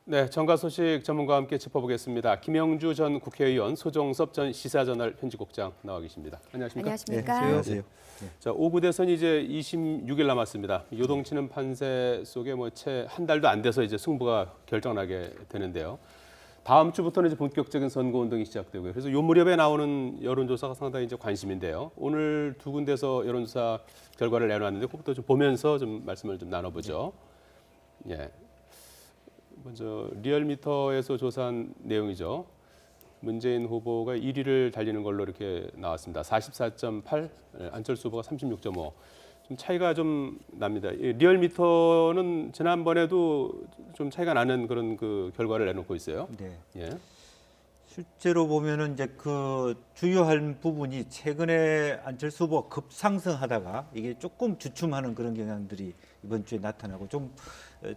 네, 정가 소식 전문가와 함께 짚어보겠습니다. 김영주 전 국회의원, 소종섭 전 시사저널 편집국장 나와 계십니다. 안녕하십니까? 안녕하십니까? 네, 안녕하세요. 자, 5구 대선이 이제 26일 남았습니다. 요동치는 판세 속에 뭐 채 한 달도 안 돼서 이제 승부가 결정나게 되는데요. 다음 주부터는 이제 본격적인 선거 운동이 시작되고요. 그래서 요 무렵에 나오는 여론조사가 상당히 이제 관심인데요. 오늘 두 군데서 여론조사 결과를 내놓았는데 그것도 좀 보면서 좀 말씀을 좀 나눠보죠. 예. 먼저 리얼미터에서 조사한 내용이죠. 문재인 후보가 1위를 달리는 걸로 이렇게 나왔습니다. 44.8, 안철수 후보가 36.5. 좀 차이가 좀 납니다. 리얼미터는 지난번에도 좀 차이가 나는 그런 그 결과를 내놓고 있어요. 네. 예. 실제로 보면은 이제 그 주요한 부분이 최근에 안철수 후보가 급상승하다가 이게 조금 주춤하는 그런 경향들이 이번 주에 나타나고 좀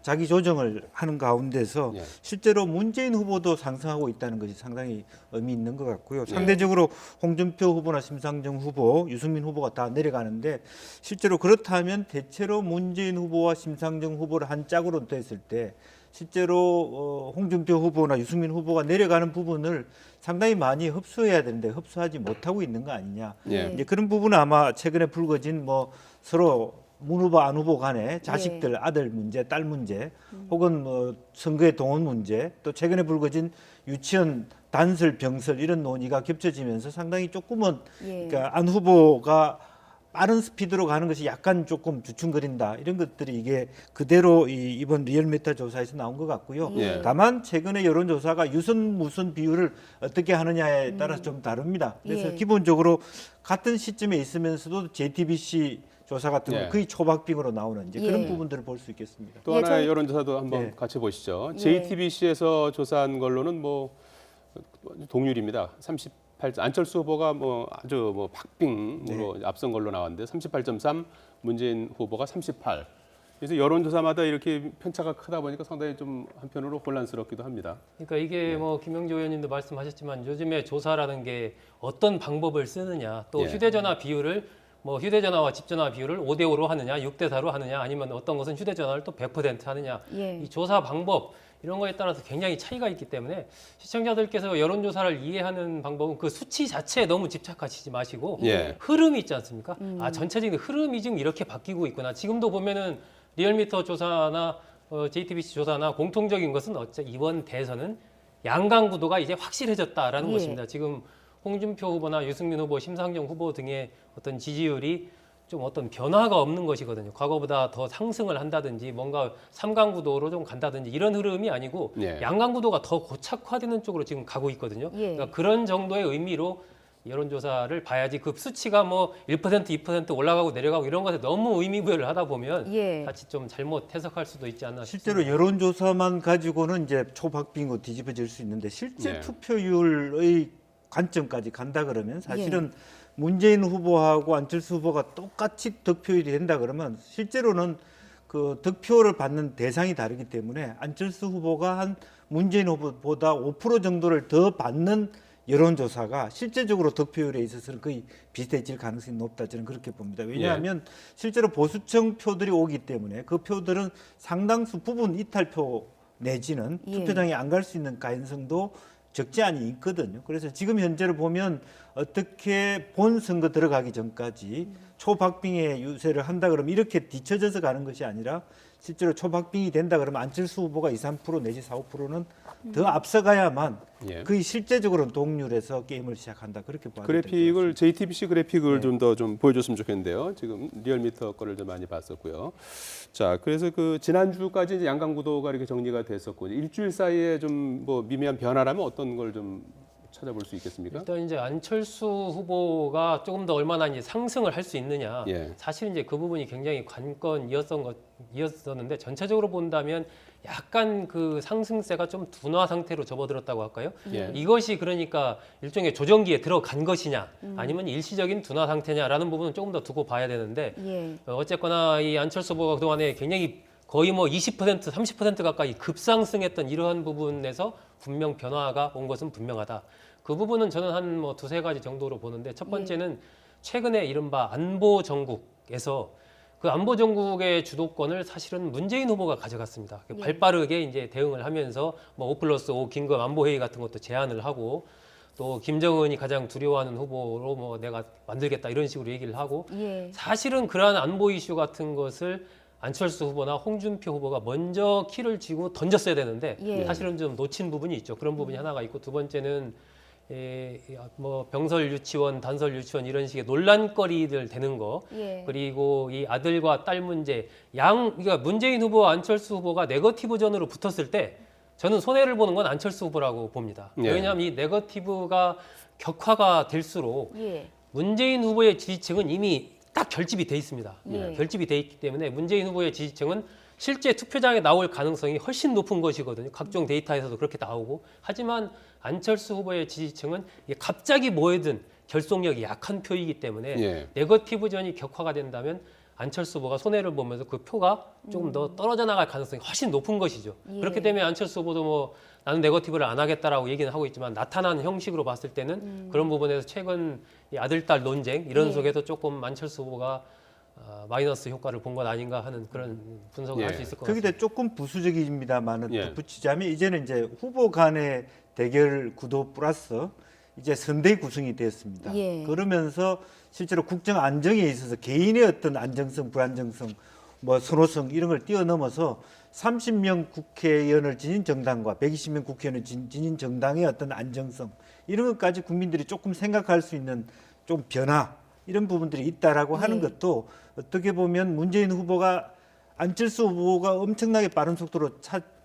자기 조정을 하는 가운데서 예. 실제로 문재인 후보도 상승하고 있다는 것이 상당히 의미 있는 것 같고요. 예. 상대적으로 홍준표 후보나 심상정 후보, 유승민 후보가 다 내려가는데 실제로 그렇다면 대체로 문재인 후보와 심상정 후보를 한 짝으로 됐을 때 실제로 홍준표 후보나 유승민 후보가 내려가는 부분을 상당히 많이 흡수해야 되는데 흡수하지 못하고 있는 거 아니냐. 예. 이제 그런 부분은 아마 최근에 불거진 뭐 서로 문 후보 안 후보 간에 자식들 아들 문제, 딸 문제, 혹은 뭐 선거의 동원 문제, 또 최근에 불거진 유치원 단설 병설 이런 논의가 겹쳐지면서 상당히 조금은 그러니까 안 후보가 빠른 스피드로 가는 것이 약간 조금 주춤거린다 이런 것들이 이게 그대로 이번 리얼미터 조사에서 나온 것 같고요. 예. 다만 최근에 여론조사가 유선 무선 비율을 어떻게 하느냐에 따라서 좀 다릅니다. 그래서 예. 기본적으로 같은 시점에 있으면서도 JTBC 조사 같은 건 예. 거의 초박빙으로 나오는 이제 그런 예. 부분들을 볼 수 있겠습니다. 또 예, 하나의 저희- 여론조사도 한번 네. 같이 보시죠. 예. JTBC에서 조사한 걸로는 뭐 동률입니다. 38. 안철수 후보가 뭐 아주 뭐 박빙으로 앞선 걸로 나왔는데 38.3, 문재인 후보가 38. 그래서 여론조사마다 이렇게 편차가 크다 보니까 상당히 좀 한편으로 혼란스럽기도 합니다. 그러니까 이게 뭐 김영주 의원님도 말씀하셨지만 요즘에 조사라는 게 어떤 방법을 쓰느냐, 또 예. 휴대전화 비율을 뭐 휴대전화와 집전화 비율을 5대5로 하느냐, 6대4로 하느냐, 아니면 어떤 것은 휴대전화를 또 100% 하느냐, 예. 이 조사 방법 이런 거에 따라서 굉장히 차이가 있기 때문에 시청자들께서 여론조사를 이해하는 방법은 그 수치 자체에 너무 집착하시지 마시고 예. 흐름이 있지 않습니까? 아, 전체적인 흐름이 지금 이렇게 바뀌고 있구나. 지금도 보면은 리얼미터 조사나 JTBC 조사나 공통적인 것은 이번 대선은 양강 구도가 이제 확실해졌다라는 예. 것입니다. 지금 홍준표 후보나 유승민 후보, 심상정 후보 등의 어떤 지지율이 좀 어떤 변화가 없는 것이거든요. 과거보다 더 상승을 한다든지 뭔가 삼강 구도로 좀 간다든지 이런 흐름이 아니고 예. 양강 구도가 더 고착화되는 쪽으로 지금 가고 있거든요. 예. 그러니까 그런 정도의 의미로 여론조사를 봐야지 그 수치가 뭐 1%, 2% 올라가고 내려가고 이런 것에 너무 의미부여를 하다 보면 예. 같이 좀 잘못 해석할 수도 있지 않나 실제로 싶습니다. 여론조사만 가지고는 이제 초박빙으로 뒤집어질 수 있는데 실제 네. 투표율의 관점까지 간다 그러면 사실은 문재인 후보하고 안철수 후보가 똑같이 득표율이 된다 그러면 실제로는 그 득표를 받는 대상이 다르기 때문에 안철수 후보가 한 문재인 후보보다 5% 정도를 더 받는 여론조사가 실제적으로 득표율에 있어서는 거의 비슷해질 가능성이 높다 저는 그렇게 봅니다. 왜냐하면 실제로 보수층 표들이 오기 때문에 그 표들은 상당수 부분 이탈표 내지는 예. 투표장에 안 갈 수 있는 가능성도 적지 않이 있거든요. 그래서 지금 현재로 보면 어떻게 본 선거 들어가기 전까지 초박빙의 유세를 한다 그러면 이렇게 뒤쳐져서 가는 것이 아니라 실제로 초박빙이 된다 그러면 안철수 후보가 2, 3% 내지 4, 5%는 더 앞서가야만 예. 거의 실제적으로는 동률에서 게임을 시작한다 그렇게 봐야 될것 그래픽을 JTBC 그래픽을 네. 좀 더 좀 보여줬으면 좋겠는데요. 지금 리얼미터 거를 좀 많이 봤었고요. 자, 그래서 그 지난주까지 이제 양강 구도가 이렇게 정리가 됐었고 일주일 사이에 좀 뭐 미미한 변화라면 어떤 걸 좀 찾아볼 수 있겠습니까? 일단 이제 안철수 후보가 조금 더 얼마나 이제 상승을 할 수 있느냐. 예. 사실 이제 그 부분이 굉장히 관건이었었는데 전체적으로 본다면 약간 그 상승세가 좀 둔화 상태로 접어들었다고 할까요? 예. 이것이 그러니까 일종의 조정기에 들어간 것이냐, 아니면 일시적인 둔화 상태냐라는 부분은 조금 더 두고 봐야 되는데 예. 어쨌거나 이 안철수 후보가 그동안에 굉장히 거의 뭐 20%, 30% 가까이 급상승했던 이러한 부분에서 분명 변화가 온 것은 분명하다. 그 부분은 저는 한 뭐 두세 가지 정도로 보는데 첫 번째는 최근에 이른바 안보 정국에서 그 안보 정국의 주도권을 사실은 문재인 후보가 가져갔습니다. 예. 발빠르게 이제 대응을 하면서 뭐 5+5 긴급 안보 회의 같은 것도 제안을 하고 또 김정은이 가장 두려워하는 후보로 뭐 내가 만들겠다 이런 식으로 얘기를 하고 예. 사실은 그러한 안보 이슈 같은 것을 안철수 후보나 홍준표 후보가 먼저 키를 쥐고 던졌어야 되는데 예. 사실은 좀 놓친 부분이 있죠. 그런 부분이 하나가 있고 두 번째는 뭐 병설 유치원, 단설 유치원 이런 식의 논란거리들 되는 거 예. 그리고 이 아들과 딸 문제 그러니까 문재인 후보와 안철수 후보가 네거티브전으로 붙었을 때 저는 손해를 보는 건 안철수 후보라고 봅니다. 예. 왜냐하면 이 네거티브가 격화가 될수록 예. 문재인 후보의 지지층은 이미 딱 결집이 돼 있습니다. 예. 결집이 돼 있기 때문에 문재인 후보의 지지층은 실제 투표장에 나올 가능성이 훨씬 높은 것이거든요. 각종 데이터에서도 그렇게 나오고. 하지만 안철수 후보의 지지층은 이게 갑자기 모여든 결속력이 약한 표이기 때문에 예. 네거티브전이 격화가 된다면 안철수 후보가 손해를 보면서 그 표가 조금 더 떨어져 나갈 가능성이 훨씬 높은 것이죠. 예. 그렇기 때문에 안철수 후보도 뭐 나는 네거티브를 안 하겠다라고 얘기는 하고 있지만 나타나는 형식으로 봤을 때는 그런 부분에서 최근 이 아들딸 논쟁 이런 예. 속에서 조금 안철수 후보가 마이너스 효과를 본 것 아닌가 하는 그런 분석을 예. 할 수 있을 것 같습니다. 거기다 조금 부수적입니다만은 예. 덧붙이자면 이제는 이제 후보 간의 대결 구도 플러스 이제 선대 구성이 됐습니다. 예. 그러면서 실제로 국정 안정에 있어서 개인의 어떤 안정성, 불안정성, 뭐 선호성 이런 걸 뛰어넘어서 30명 국회의원을 지닌 정당과 120명 국회의원을 지닌 정당의 어떤 안정성 이런 것까지 국민들이 조금 생각할 수 있는 좀 변화 이런 부분들이 있다라고 하는 예. 것도 어떻게 보면 문재인 후보가 안철수 후보가 엄청나게 빠른 속도로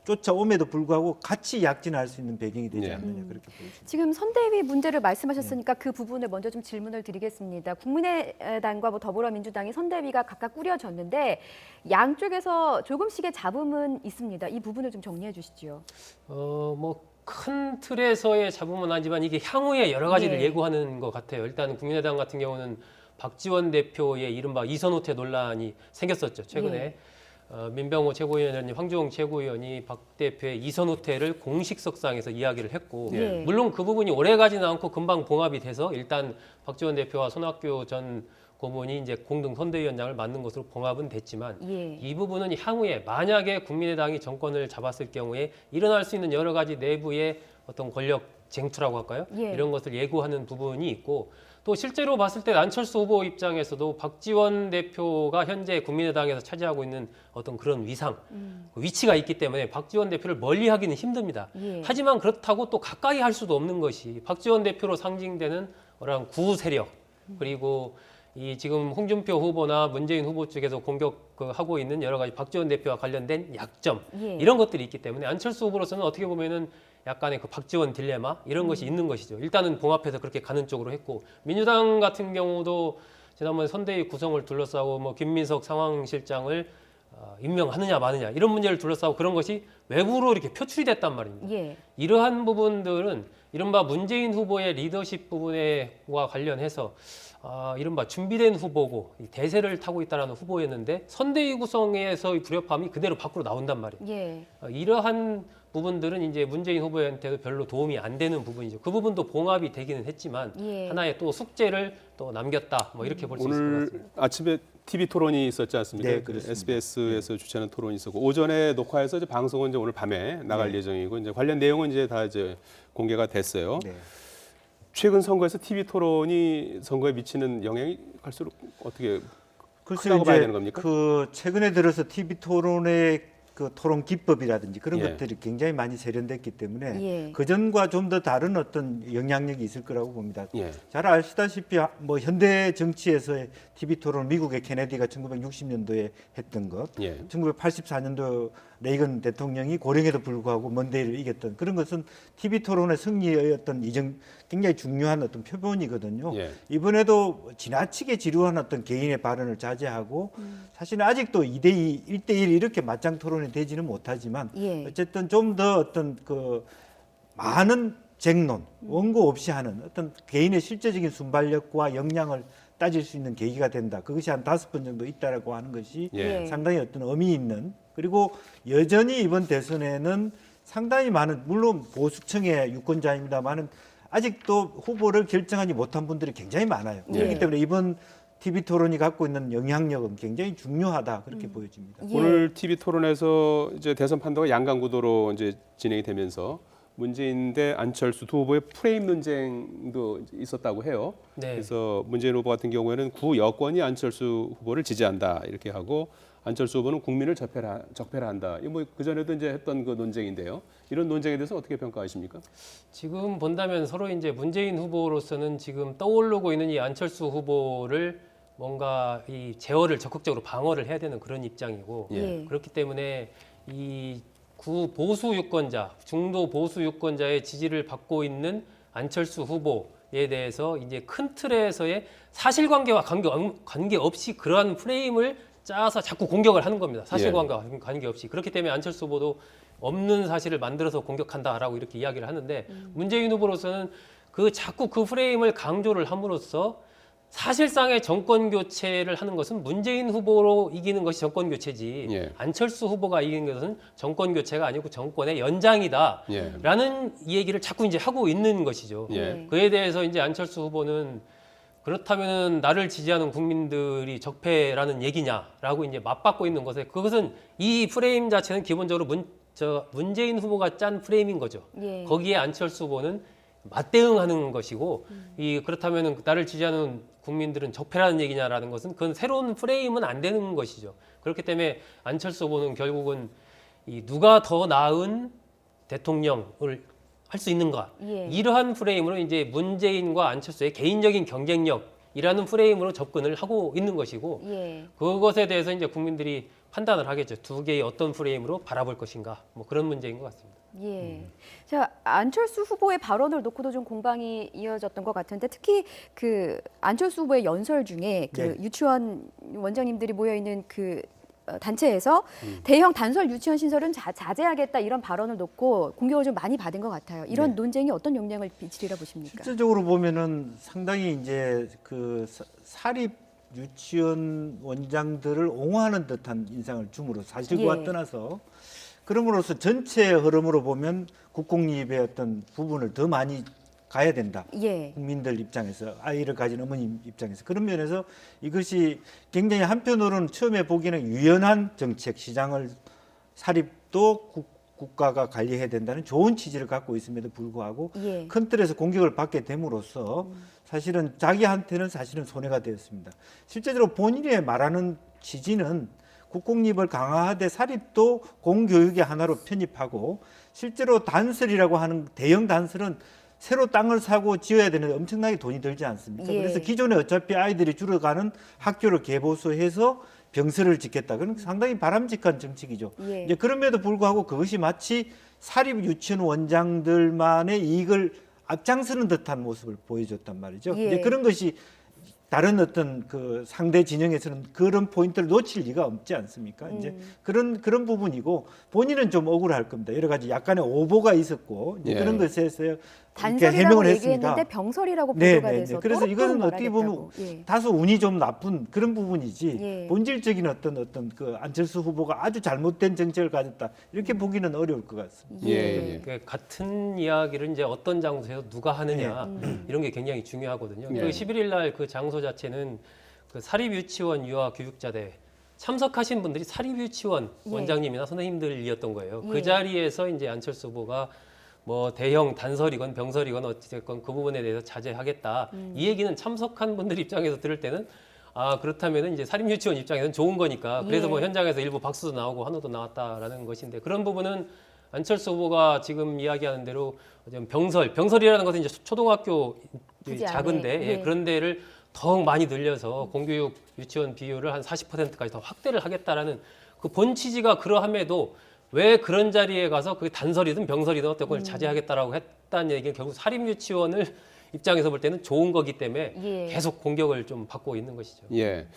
쫓아옴에도 불구하고 같이 약진할 수 있는 배경이 되지 예. 않느냐 그렇게 보입니다. 지금 선대위 문제를 말씀하셨으니까 그 부분을 먼저 좀 질문을 드리겠습니다. 국민의당과 뭐 더불어민주당이 선대위가 각각 꾸려졌는데 양쪽에서 조금씩의 잡음은 있습니다. 이 부분을 좀 정리해 주시죠. 뭐 큰 틀에서의 잡음은 아니지만 이게 향후에 여러 가지를 예. 예고하는 것 같아요. 일단 국민의당 같은 경우는 박지원 대표의 이른바 이선호퇴 논란이 생겼었죠. 최근에 예. 민병호 최고위원님, 황교안 최고위원이 박 대표의 이선호퇴를 공식석상에서 이야기를 했고 예. 물론 그 부분이 오래가지는 않고 금방 봉합이 돼서 일단 박지원 대표와 손학규 전 고문이 이제 공동 선대위원장을 맡는 것으로 봉합은 됐지만 예. 이 부분은 향후에 만약에 국민의당이 정권을 잡았을 경우에 일어날 수 있는 여러 가지 내부의 어떤 권력 쟁투라고 할까요? 예. 이런 것을 예고하는 부분이 있고 또 실제로 봤을 때 안철수 후보 입장에서도 박지원 대표가 현재 국민의당에서 차지하고 있는 어떤 그런 위상, 위치가 있기 때문에 박지원 대표를 멀리하기는 힘듭니다. 예. 하지만 그렇다고 또 가까이 할 수도 없는 것이 박지원 대표로 상징되는 어떤 구우 세력 그리고 이 지금 홍준표 후보나 문재인 후보 쪽에서 공격하고 있는 여러 가지 박지원 대표와 관련된 약점 예. 이런 것들이 있기 때문에 안철수 후보로서는 어떻게 보면은 약간의 그 박지원 딜레마 이런 것이 있는 것이죠. 일단은 봉합해서 그렇게 가는 쪽으로 했고 민주당 같은 경우도 지난번에 선대위 구성을 둘러싸고 뭐 김민석 상황실장을 임명하느냐 마느냐 이런 문제를 둘러싸고 그런 것이 외부로 이렇게 표출이 됐단 말입니다. 예. 이러한 부분들은 이른바 문재인 후보의 리더십 부분과 관련해서 이른바 준비된 후보고 대세를 타고 있다는 후보였는데 선대위 구성에서의 불협화음이 그대로 밖으로 나온단 말이에요. 예. 이러한 부분들은 이제 문재인 후보한테도 별로 도움이 안 되는 부분이죠. 그 부분도 봉합이 되기는 했지만 예. 하나의 또 숙제를 또 남겼다. 뭐 이렇게 볼 수 있을 것 오늘 같습니다. 아침에 TV 토론이 있었지 않습니까? 네, 그렇습니다. SBS에서 주최하는 토론이 있었고 오전에 녹화해서 이제 방송은 이제 오늘 밤에 나갈 예정이고 이제 관련 내용은 이제 다 이제 공개가 됐어요. 네. 최근 선거에서 TV 토론이 선거에 미치는 영향이 갈수록 어떻게 글쎄 크다고 봐야 이제 되는 겁니까? 그 최근에 들어서 TV 토론의 그 토론 기법이라든지 그런 예. 것들이 굉장히 많이 세련됐기 때문에 예. 그 전과 좀 더 다른 어떤 영향력이 있을 거라고 봅니다. 예. 잘 아시다시피 뭐 현대 정치에서의 TV 토론 미국의 케네디가 1960년도에 했던 것, 예. 1984년도 레이건 대통령이 고령에도 불구하고 먼데이를 이겼던 그런 것은 TV 토론의 승리의 어떤 굉장히 중요한 어떤 표본이거든요. 예. 이번에도 지나치게 지루한 어떤 개인의 발언을 자제하고 사실은 아직도 2대2, 1대1 이렇게 맞짱 토론이 되지는 못하지만 예. 어쨌든 좀 더 어떤 그 많은 쟁론, 원고 없이 하는 어떤 개인의 실제적인 순발력과 역량을 따질 수 있는 계기가 된다. 그것이 한 5번 정도 있다라고 하는 것이 예. 상당히 어떤 의미 있는 그리고 여전히 이번 대선에는 상당히 많은 물론 보수층의 유권자입니다만은 아직도 후보를 결정하지 못한 분들이 굉장히 많아요. 예. 그렇기 때문에 이번 TV 토론이 갖고 있는 영향력은 굉장히 중요하다 그렇게 보여집니다. 예. 오늘 TV 토론에서 이제 대선 판도가 양강 구도로 이제 진행이 되면서 문재인 대 안철수 두 후보의 프레임 논쟁도 있었다고 해요. 네. 그래서 문재인 후보 같은 경우에는 구 여권이 안철수 후보를 지지한다 이렇게 하고 안철수 후보는 국민을 적폐한다. 이 뭐 그 전에도 이제 했던 그 논쟁인데요. 이런 논쟁에 대해서 어떻게 평가하십니까? 지금 본다면 서로 이제 문재인 후보로서는 지금 떠오르고 있는 이 안철수 후보를 뭔가 이 제어를 적극적으로 방어를 해야 되는 그런 입장이고 예. 그렇기 때문에 이 구 보수 유권자, 중도 보수 유권자의 지지를 받고 있는 안철수 후보에 대해서 이제 큰 틀에서의 사실관계와 관계없이 그러한 프레임을 짜서 자꾸 공격을 하는 겁니다. 사실관계와 관계없이. 그렇기 때문에 안철수 후보도 없는 사실을 만들어서 공격한다라고 이렇게 이야기를 하는데 문재인 후보로서는 자꾸 그 프레임을 강조를 함으로써 사실상의 정권 교체를 하는 것은 문재인 후보로 이기는 것이 정권 교체지 예. 안철수 후보가 이기는 것은 정권 교체가 아니고 정권의 연장이다라는 얘기를 자꾸 이제 하고 있는 것이죠. 예. 그에 대해서 이제 안철수 후보는 그렇다면 나를 지지하는 국민들이 적폐라는 얘기냐라고 이제 맞받고 있는 것에 그것은 이 프레임 자체는 기본적으로 문재인 후보가 짠 프레임인 거죠. 예. 거기에 안철수 후보는 맞대응하는 것이고 그렇다면 나를 지지하는 국민들은 적폐라는 얘기냐라는 것은 그건 새로운 프레임은 안 되는 것이죠. 그렇기 때문에 안철수 후보는 결국은 이 누가 더 나은 대통령을 할 수 있는가 예. 이러한 프레임으로 이제 문재인과 안철수의 개인적인 경쟁력이라는 프레임으로 접근을 하고 있는 것이고 예. 그것에 대해서 이제 국민들이 판단을 하겠죠. 두 개의 어떤 프레임으로 바라볼 것인가 뭐 그런 문제인 것 같습니다. 예. 자, 안철수 후보의 발언을 놓고도 좀 공방이 이어졌던 것 같은데 특히 그 안철수 후보의 연설 중에 그 네. 유치원 원장님들이 모여 있는 그 단체에서 대형 단설 유치원 신설은 자제하겠다 이런 발언을 놓고 공격을 좀 많이 받은 것 같아요. 이런 네. 논쟁이 어떤 영향을 미치리라 보십니까? 실질적으로 보면은 상당히 이제 그 사립 유치원 원장들을 옹호하는 듯한 인상을 줌으로 사실과 예. 떠나서 그럼으로써 전체 흐름으로 보면 국공립의 어떤 부분을 더 많이 가야 된다. 예. 국민들 입장에서 아이를 가진 어머님 입장에서 그런 면에서 이것이 굉장히 한편으로는 처음에 보기에는 유연한 정책 시장을 사립도 국가가 관리해야 된다는 좋은 취지를 갖고 있음에도 불구하고 예. 큰 틀에서 공격을 받게 됨으로써 사실은 자기한테는 사실은 손해가 되었습니다. 실제로 본인이 말하는 취지는 국공립을 강화하되 사립도 공교육의 하나로 편입하고 실제로 단설이라고 하는 대형 단설은 새로 땅을 사고 지어야 되는데 엄청나게 돈이 들지 않습니까? 예. 그래서 기존에 어차피 아이들이 줄어가는 학교를 개보수해서 병설을 짓겠다. 그건 상당히 바람직한 정책이죠. 예. 이제 그럼에도 불구하고 그것이 마치 사립 유치원 원장들만의 이익을 앞장서는 듯한 모습을 보여줬단 말이죠. 예. 이제 그런 것이 다른 어떤 그 상대 진영에서는 그런 포인트를 놓칠 리가 없지 않습니까? 이제 그런 부분이고 본인은 좀 억울할 겁니다. 여러 가지 약간의 오보가 있었고 이제 예. 그런 것에서 이렇게 단설이라고 해명을 얘기했는데 했습니다. 병설이라고 네, 보도가 네, 돼서 네. 그래서 또렷또렷 이거는 어떻게 보면 말하겠다고. 예. 다소 운이 좀 나쁜 그런 부분이지 예. 본질적인 어떤 그 안철수 후보가 아주 잘못된 정책을 가졌다 이렇게 보기는 어려울 것 같습니다. 예, 예. 그 같은 이야기를 이제 어떤 장소에서 누가 하느냐 이런 게 굉장히 중요하거든요. 예. 그 11일 날 그 장소 자체는 그 사립유치원 유아교육자대 참석하신 분들이 사립유치원 예. 원장님이나 선생님들이었던 거예요. 예. 그 자리에서 이제 안철수 후보가 뭐 대형 단설이건 병설이건 어찌됐건 그 부분에 대해서 자제하겠다. 이 얘기는 참석한 분들 입장에서 들을 때는 아 그렇다면 이제 사립유치원 입장에서는 좋은 거니까 그래서 예. 뭐 현장에서 일부 박수도 나오고 환호도 나왔다라는 것인데 그런 부분은 안철수 후보가 지금 이야기하는 대로 좀 병설이라는 것은 이제 초등학교 굳이 안 작은데 해. 예, 예. 그런 데를 더욱 많이 늘려서 공교육 유치원 비율을 한 40%까지 더 확대를 하겠다라는 그 본 취지가 그러함에도 왜 그런 자리에 가서 그 단설이든 병설이든 어떤 걸 자제하겠다라고 했다는 얘기는 결국 사립 유치원을 입장에서 볼 때는 좋은 거기 때문에 예. 계속 공격을 좀 받고 있는 것이죠. 예.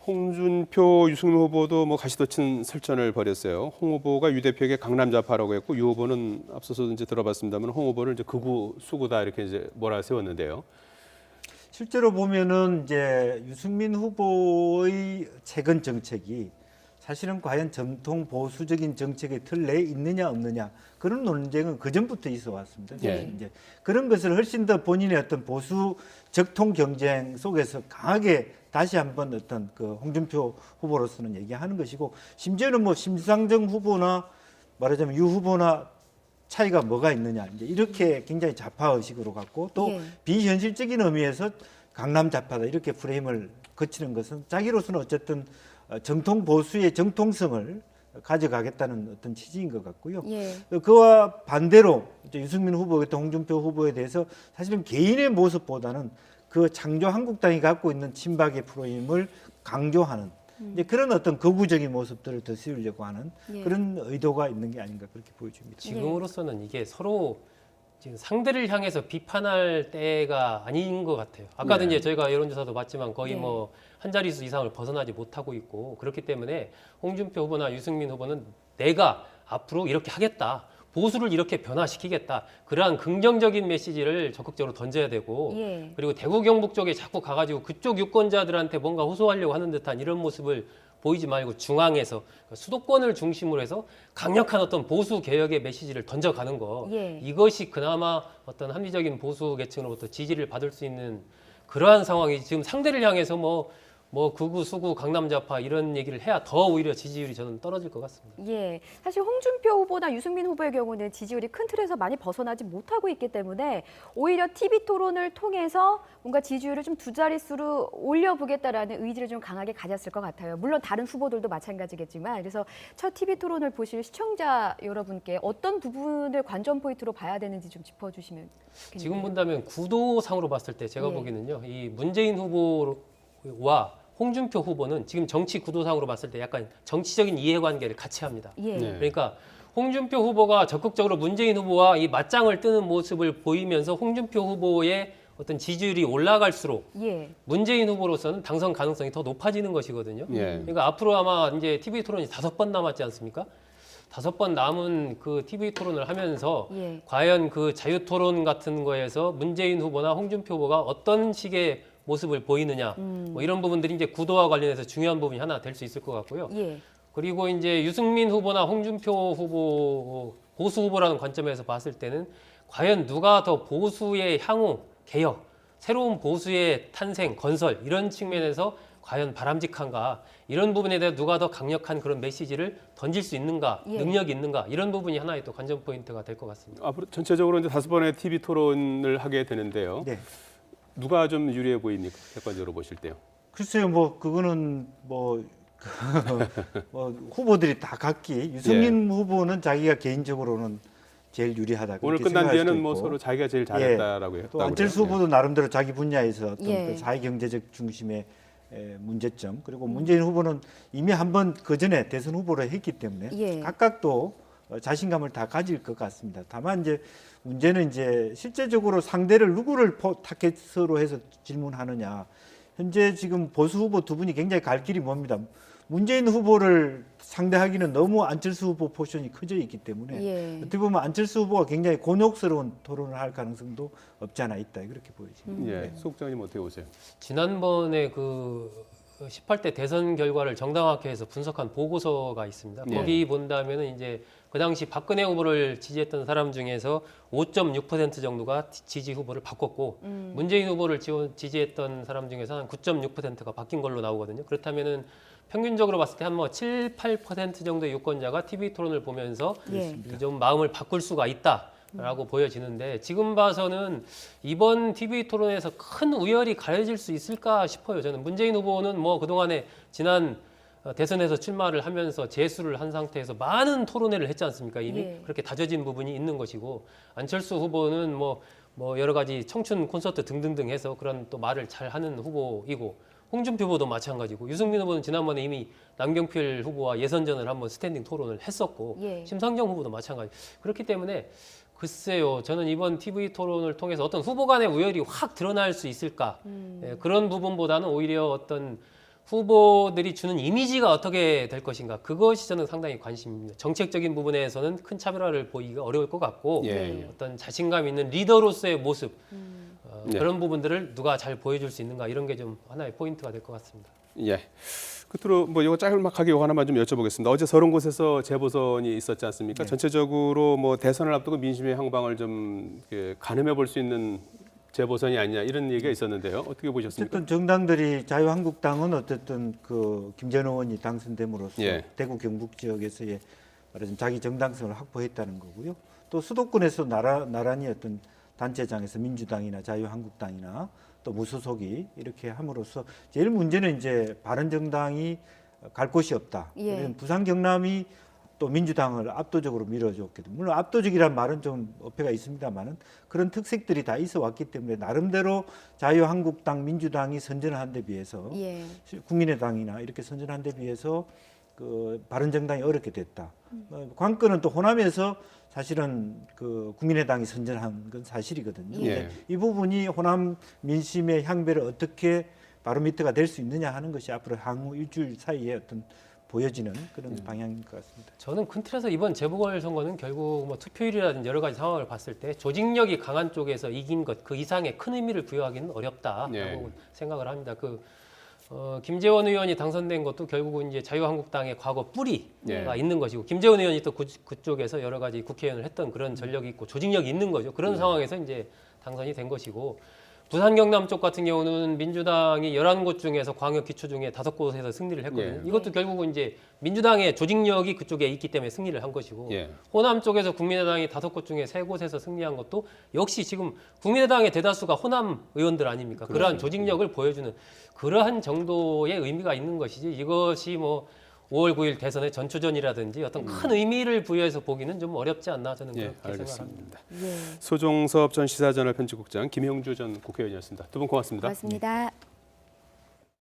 홍준표, 유승민 후보도 뭐 가시돋친 설전을 벌였어요. 홍 후보가 유 대표에게 강남좌파라고 했고 유 후보는 앞서서 이제 들어봤습니다만 홍 후보를 이제 극우 수구다 이렇게 이제 몰아세웠는데요. 실제로 보면은 이제 유승민 후보의 최근 정책이 사실은 과연 정통 보수적인 정책의 틀 내에 있느냐 없느냐 그런 논쟁은 그 전부터 있어 왔습니다. 예. 이제 그런 것을 훨씬 더 본인의 어떤 보수 적통 경쟁 속에서 강하게 다시 한번 어떤 그 홍준표 후보로서는 얘기하는 것이고 심지어는 뭐 심상정 후보나 말하자면 유 후보나 차이가 뭐가 있느냐 이제 이렇게 굉장히 좌파 의식으로 갖고 또 예. 비현실적인 의미에서 강남 좌파다 이렇게 프레임을 거치는 것은 자기로서는 어쨌든 정통 보수의 정통성을 가져가겠다는 어떤 취지인 것 같고요. 예. 그와 반대로 이제 유승민 후보 같은 홍준표 후보에 대해서 사실은 개인의 모습보다는 그 창조 한국당이 갖고 있는 친박의 프레임을 강조하는 이제 그런 어떤 거구적인 모습들을 더 씌우려고 하는 예. 그런 의도가 있는 게 아닌가 그렇게 보여집니다. 지금으로서는 이게 서로 지금 상대를 향해서 비판할 때가 아닌 것 같아요. 아까도 네. 이제 저희가 여론조사도 봤지만 거의 네. 뭐 한 자릿수 이상을 벗어나지 못하고 있고 그렇기 때문에 홍준표 후보나 유승민 후보는 내가 앞으로 이렇게 하겠다. 보수를 이렇게 변화시키겠다. 그러한 긍정적인 메시지를 적극적으로 던져야 되고 예. 그리고 대구 경북 쪽에 자꾸 가가지고 그쪽 유권자들한테 뭔가 호소하려고 하는 듯한 이런 모습을 보이지 말고 중앙에서 수도권을 중심으로 해서 강력한 어떤 보수 개혁의 메시지를 던져가는 거 예. 이것이 그나마 어떤 합리적인 보수 계층으로부터 지지를 받을 수 있는 그러한 상황이 지금 상대를 향해서 뭐 극우, 수구, 강남 좌파 이런 얘기를 해야 더 오히려 지지율이 저는 떨어질 것 같습니다. 예, 사실 홍준표 후보나 유승민 후보의 경우는 지지율이 큰 틀에서 많이 벗어나지 못하고 있기 때문에 오히려 TV 토론을 통해서 뭔가 지지율을 좀 두 자릿수로 올려보겠다라는 의지를 좀 강하게 가졌을 것 같아요. 물론 다른 후보들도 마찬가지겠지만 그래서 첫 TV 토론을 보실 시청자 여러분께 어떤 부분을 관전 포인트로 봐야 되는지 좀 짚어주시면 좋겠네요. 지금 본다면 구도상으로 봤을 때 제가 예. 보기에는요. 이 문재인 후보와 홍준표 후보는 지금 정치 구도상으로 봤을 때 약간 정치적인 이해관계를 같이 합니다. 예. 네. 그러니까 홍준표 후보가 적극적으로 문재인 후보와 이 맞짱을 뜨는 모습을 보이면서 홍준표 후보의 어떤 지지율이 올라갈수록 예. 문재인 후보로서는 당선 가능성이 더 높아지는 것이거든요. 예. 그러니까 앞으로 아마 이제 TV 토론이 5번 남았지 않습니까? 5번 남은 그 TV 토론을 하면서 예. 과연 그 자유 토론 같은 거에서 문재인 후보나 홍준표 후보가 어떤 식의 모습을 보이느냐 뭐 이런 부분들이 이제 구도와 관련해서 중요한 부분이 하나 될 수 있을 것 같고요. 예. 그리고 이제 유승민 후보나 홍준표 후보 보수 후보라는 관점에서 봤을 때는 과연 누가 더 보수의 향후 개혁, 새로운 보수의 탄생, 건설 이런 측면에서 과연 바람직한가 이런 부분에 대해 누가 더 강력한 그런 메시지를 던질 수 있는가, 예. 능력이 있는가 이런 부분이 하나의 또 관전 포인트가 될 것 같습니다. 앞으로 전체적으로 이제 5번의 TV 토론을 하게 되는데요. 네. 누가 좀 유리해 보입니까? 객관적으로 보실 때요. 글쎄요, 뭐 그거는 뭐 후보들이 다 각기 유승민 후보는 자기가 개인적으로는 제일 유리하다. 오늘 그렇게 끝난 생각할 수도 뒤에는 뭐 있고. 서로 자기가 제일 잘했다라고 했다고 또 안철수 후보도 나름대로 자기 분야에서 어떤 예. 그 사회경제적 중심의 문제점 그리고 문재인 후보는 이미 한번 그 전에 대선 후보를 했기 때문에 예. 각각 또 자신감을 다 가질 것 같습니다. 다만 이제 문제는 이제 실제적으로 상대를 누구를 타겟으로 해서 질문하느냐. 현재 지금 보수 후보 두 분이 굉장히 갈 길이 멉니다. 문재인 후보를 상대하기는 너무 안철수 후보 포션이 커져 있기 때문에 예. 어떻게 보면 안철수 후보가 굉장히 곤욕스러운 토론을 할 가능성도 없지 않아 있다 그렇게 보여집니다. 예, 수국장님 어떻게 보세요? 지난번에 그 18대 대선 결과를 정당화해 해서 분석한 보고서가 있습니다. 네. 거기 본다면은 이제 그 당시 박근혜 후보를 지지했던 사람 중에서 5.6% 정도가 지지 후보를 바꿨고 문재인 후보를 지지했던 사람 중에서 한 9.6%가 바뀐 걸로 나오거든요. 그렇다면은 평균적으로 봤을 때 한 뭐 7, 8% 정도의 유권자가 TV 토론을 보면서 예. 좀 마음을 바꿀 수가 있다라고 보여지는데 지금 봐서는 이번 TV 토론에서 큰 우열이 가려질 수 있을까 싶어요. 저는 문재인 후보는 뭐 그동안에 지난 대선에서 출마를 하면서 재수를 한 상태에서 많은 토론회를 했지 않습니까? 이미 예. 그렇게 다져진 부분이 있는 것이고 안철수 후보는 뭐 여러 가지 청춘 콘서트 등등등 해서 그런 또 말을 잘 하는 후보이고 홍준표 후보도 마찬가지고 유승민 후보는 지난번에 이미 남경필 후보와 예선전을 한번 스탠딩 토론을 했었고 예. 심상정 후보도 마찬가지. 그렇기 때문에 글쎄요, 저는 이번 TV 토론을 통해서 어떤 후보 간의 우열이 확 드러날 수 있을까? 예, 그런 부분보다는 오히려 어떤 후보들이 주는 이미지가 어떻게 될 것인가 그것이 저는 상당히 관심입니다. 정책적인 부분에서는 큰 차별화를 보이기가 어려울 것 같고 예. 어떤 자신감 있는 리더로서의 모습 네. 그런 부분들을 누가 잘 보여줄 수 있는가 이런 게 좀 하나의 포인트가 될 것 같습니다. 예. 끝으로 뭐 이거 짤막하게 이거 하나만 좀 여쭤보겠습니다. 어제 30곳에서 재보선이 있었지 않습니까? 네. 전체적으로 뭐 대선을 앞두고 민심의 향방을 좀 가늠해 볼 수 있는 재보선이 아니냐 이런 얘기가 있었는데요. 어떻게 보셨습니까? 어쨌든 정당들이 자유한국당은 어쨌든 그 김재원 의원이 당선됨으로써 예. 대구 경북 지역에서의 말하자면 자기 정당성을 확보했다는 거고요. 또 수도권에서 나란히 어떤 단체장에서 민주당이나 자유한국당이나 또 무소속이 이렇게 함으로써 제일 문제는 이제 바른정당이 갈 곳이 없다. 예. 그래서 부산 경남이 또 민주당을 압도적으로 밀어줬거든요. 물론 압도적이란 말은 좀 어폐가 있습니다만은 그런 특색들이 다 있어 왔기 때문에 나름대로 자유한국당, 민주당이 선전한 데 비해서 예. 국민의당이나 이렇게 선전한 데 비해서 그 바른정당이 어렵게 됐다. 관건은 또 호남에서 사실은 그 국민의당이 선전한 건 사실이거든요. 예. 근데 이 부분이 호남 민심의 향배를 어떻게 바로미터가 될 수 있느냐 하는 것이 앞으로 향후 일주일 사이에 어떤 보여지는 그런 방향인 것 같습니다. 저는 큰 틀에서 이번 재보궐선거는 결국 뭐 투표율이라든지 여러 가지 상황을 봤을 때 조직력이 강한 쪽에서 이긴 것 그 이상의 큰 의미를 부여하기는 어렵다라고 예. 생각을 합니다. 김재원 의원이 당선된 것도 결국은 이제 자유한국당의 과거 뿌리가 예. 있는 것이고 김재원 의원이 또 그쪽에서 여러 가지 국회의원을 했던 그런 전력이 있고 조직력이 있는 거죠. 그런 상황에서 이제 당선이 된 것이고 부산 경남 쪽 같은 경우는 민주당이 11곳 중에서 광역 기초 중에 5곳에서 승리를 했거든요. 예. 이것도 결국은 이제 민주당의 조직력이 그쪽에 있기 때문에 승리를 한 것이고 예. 호남 쪽에서 국민의당이 5곳 중에 3곳에서 승리한 것도 역시 지금 국민의당의 대다수가 호남 의원들 아닙니까? 그러한 조직력을 보여주는 그러한 정도의 의미가 있는 것이지 이것이 뭐 5월 9일 대선의 전초전이라든지 어떤 큰 의미를 부여해서 보기는 좀 어렵지 않나 저는 예, 그렇게 생각합니다. 알겠습니다. 예. 소종섭 전 시사저널 편집국장, 김형주 전 국회의원이었습니다. 두 분 고맙습니다. 고맙습니다.